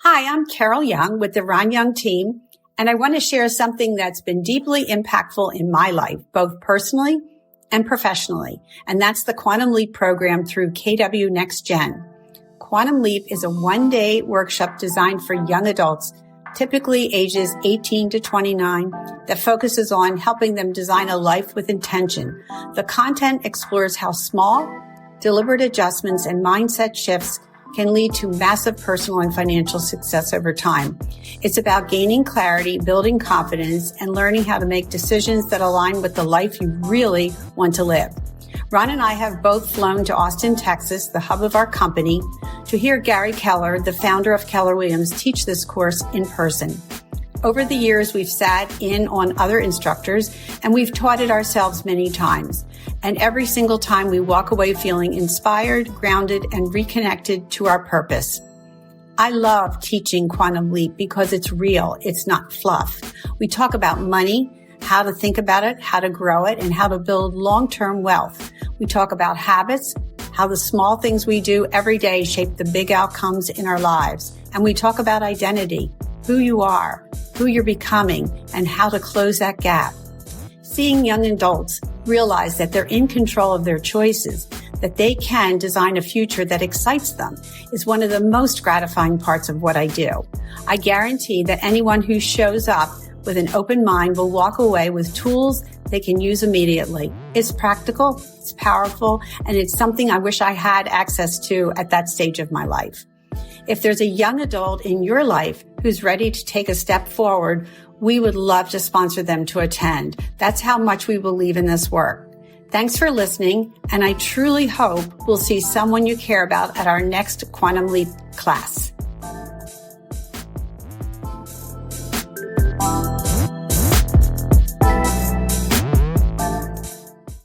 Hi, I'm Carol Young with the Ron Young team, and I want to share something that's been deeply impactful in my life, both personally and professionally, and that's the Quantum Leap program through KW Next Gen. Quantum Leap is a one-day workshop designed for young adults, typically ages 18 to 29, that focuses on helping them design a life with intention. The content explores how small, deliberate adjustments and mindset shifts can lead to massive personal and financial success over time. It's about gaining clarity, building confidence, and learning how to make decisions that align with the life you really want to live. Ron and I have both flown to Austin, Texas, the hub of our company, to hear Gary Keller, the founder of Keller Williams, teach this course in person. Over the years, we've sat in on other instructors and we've taught it ourselves many times. And every single time we walk away feeling inspired, grounded, and reconnected to our purpose. I love teaching Quantum Leap because it's real. It's not fluff. We talk about money, how to think about it, how to grow it, and how to build long-term wealth. We talk about habits, how the small things we do every day shape the big outcomes in our lives. And we talk about identity, who you are, who you're becoming, and how to close that gap. Seeing young adults realize that they're in control of their choices, that they can design a future that excites them, is one of the most gratifying parts of what I do. I guarantee that anyone who shows up with an open mind will walk away with tools they can use immediately. It's practical, it's powerful, and it's something I wish I had access to at that stage of my life. If there's a young adult in your life who's ready to take a step forward, we would love to sponsor them to attend. That's how much we believe in this work. Thanks for listening, and I truly hope we'll see someone you care about at our next Quantum Leap class.